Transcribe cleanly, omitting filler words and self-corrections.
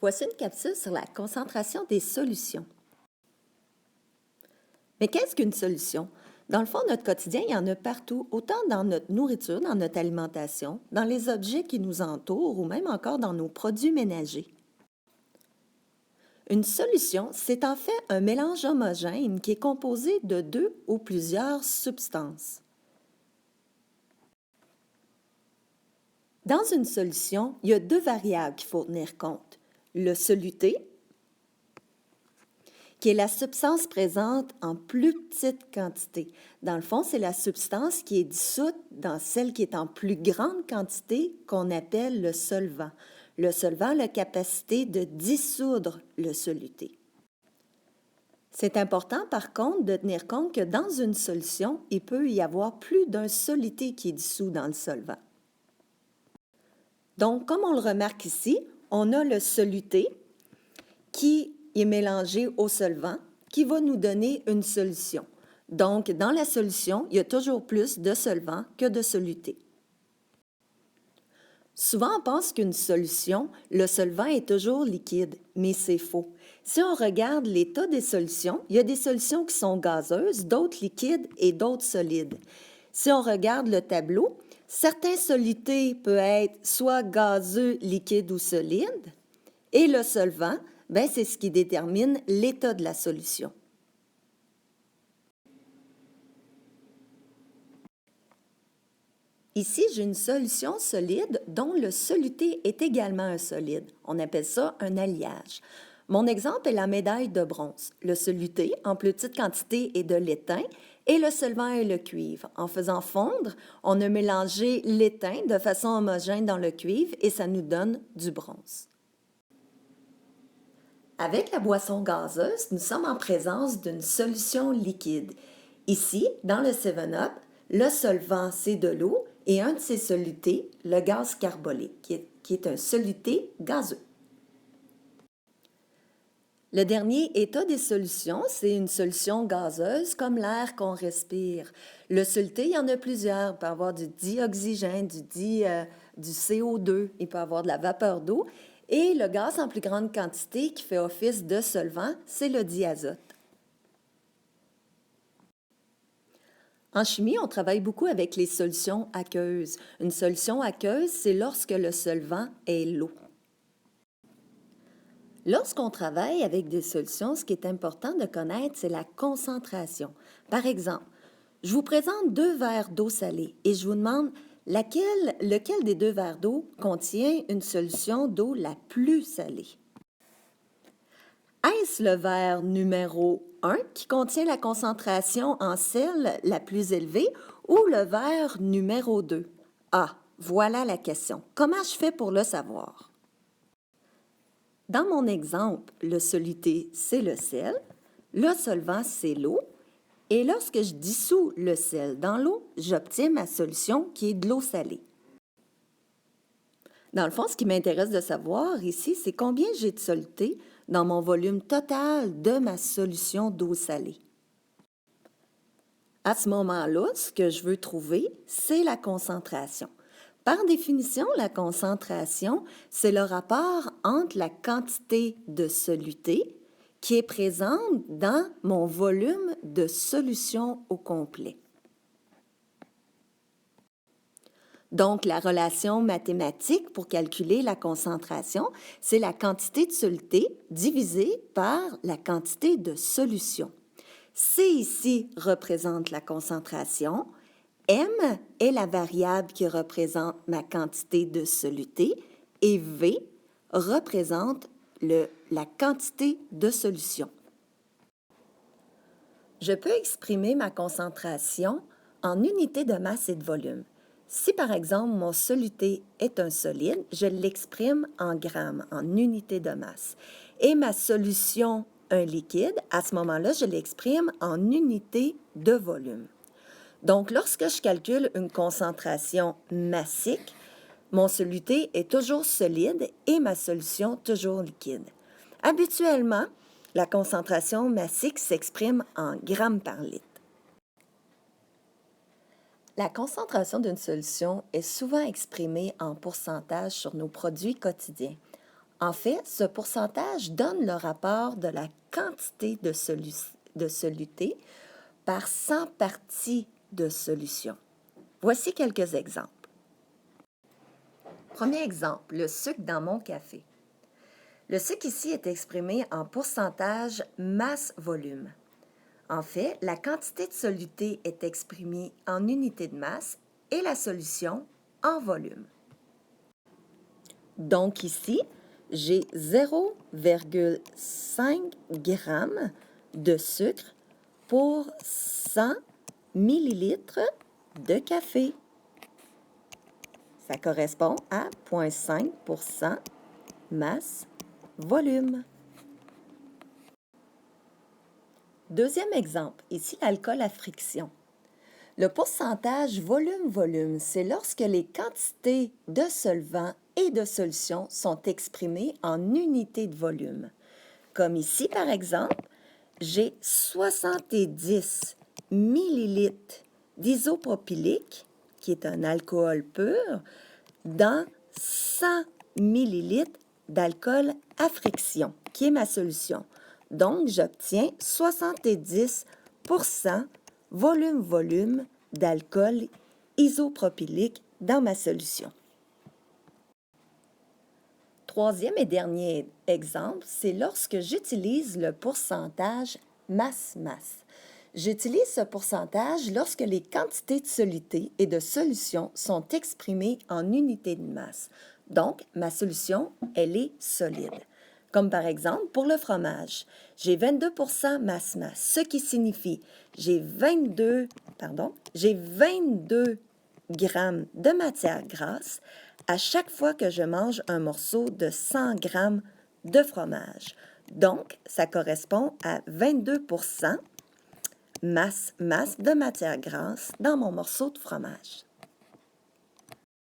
Voici une capsule sur la concentration des solutions. Mais qu'est-ce qu'une solution? Dans le fond, notre quotidien, il y en a partout, autant dans notre nourriture, dans notre alimentation, dans les objets qui nous entourent ou même encore dans nos produits ménagers. Une solution, c'est en fait un mélange homogène qui est composé de deux ou plusieurs substances. Dans une solution, il y a deux variables qu'il faut tenir compte. Le soluté, qui est la substance présente en plus petite quantité. Dans le fond, c'est la substance qui est dissoute dans celle qui est en plus grande quantité qu'on appelle le solvant. Le solvant a la capacité de dissoudre le soluté. C'est important, par contre, de tenir compte que dans une solution, il peut y avoir plus d'un soluté qui est dissous dans le solvant. Donc, comme on le remarque ici, on a le soluté qui est mélangé au solvant, qui va nous donner une solution. Donc, dans la solution, il y a toujours plus de solvant que de soluté. Souvent, on pense qu'une solution, le solvant est toujours liquide, mais c'est faux. Si on regarde l'état des solutions, il y a des solutions qui sont gazeuses, d'autres liquides et d'autres solides. Si on regarde le tableau, certains solutés peuvent être soit gazeux, liquide ou solide, et le solvant, c'est ce qui détermine l'état de la solution. Ici, j'ai une solution solide dont le soluté est également un solide. On appelle ça un alliage. Mon exemple est la médaille de bronze. Le soluté, en plus petite quantité, est de l'étain et le solvant est le cuivre. En faisant fondre, on a mélangé l'étain de façon homogène dans le cuivre et ça nous donne du bronze. Avec la boisson gazeuse, nous sommes en présence d'une solution liquide. Ici, dans le 7-Up, le solvant, c'est de l'eau et un de ses solutés, le gaz carbonique, qui est un soluté gazeux. Le dernier état des solutions, c'est une solution gazeuse comme l'air qu'on respire. Le soluté, il y en a plusieurs. Il peut y avoir du dioxygène, du CO2, il peut y avoir de la vapeur d'eau. Et le gaz en plus grande quantité qui fait office de solvant, c'est le diazote. En chimie, on travaille beaucoup avec les solutions aqueuses. Une solution aqueuse, c'est lorsque le solvant est l'eau. Lorsqu'on travaille avec des solutions, ce qui est important de connaître, c'est la concentration. Par exemple, je vous présente 2 verres d'eau salée et je vous demande lequel des 2 verres d'eau contient une solution d'eau la plus salée. Est-ce le verre numéro 1 qui contient la concentration en sel la plus élevée ou le verre numéro 2? Ah, voilà la question. Comment je fais pour le savoir? Dans mon exemple, le soluté, c'est le sel, le solvant, c'est l'eau, et lorsque je dissous le sel dans l'eau, j'obtiens ma solution qui est de l'eau salée. Dans le fond, ce qui m'intéresse de savoir ici, c'est combien j'ai de soluté dans mon volume total de ma solution d'eau salée. À ce moment-là, ce que je veux trouver, c'est la concentration. Par définition, la concentration, c'est le rapport entre la quantité de soluté qui est présente dans mon volume de solution au complet. Donc, la relation mathématique pour calculer la concentration, c'est la quantité de soluté divisée par la quantité de solution. C ici représente la concentration. M est la variable qui représente ma quantité de soluté et V représente la quantité de solution. Je peux exprimer ma concentration en unités de masse et de volume. Si par exemple mon soluté est un solide, je l'exprime en grammes, en unités de masse. Et ma solution, un liquide, à ce moment-là, je l'exprime en unités de volume. Donc, lorsque je calcule une concentration massique, mon soluté est toujours solide et ma solution toujours liquide. Habituellement, la concentration massique s'exprime en grammes par litre. La concentration d'une solution est souvent exprimée en pourcentage sur nos produits quotidiens. En fait, ce pourcentage donne le rapport de la quantité de soluté par 100 parties de solution. Voici quelques exemples. Premier exemple, le sucre dans mon café. Le sucre ici est exprimé en pourcentage masse-volume. En fait, la quantité de soluté est exprimée en unité de masse et la solution en volume. Donc ici, j'ai 0,5 g de sucre pour 100 millilitres de café. Ça correspond à 0,5 masse-volume. Deuxième exemple, ici l'alcool à friction. Le pourcentage volume-volume, c'est lorsque les quantités de solvant et de solution sont exprimées en unités de volume. Comme ici, par exemple, j'ai 70 millilitres d'isopropylique, qui est un alcool pur, dans 100 millilitres d'alcool à friction, qui est ma solution. Donc, j'obtiens 70 volume-volume d'alcool isopropylique dans ma solution. Troisième et dernier exemple, c'est lorsque j'utilise le pourcentage masse-masse. J'utilise ce pourcentage lorsque les quantités de soluté et de solution sont exprimées en unités de masse. Donc, ma solution, elle est solide. Comme par exemple, pour le fromage, j'ai 22 masse-masse, ce qui signifie j'ai 22 grammes de matière grasse à chaque fois que je mange un morceau de 100 grammes de fromage. Donc, ça correspond à 22 masse de matière grasse dans mon morceau de fromage.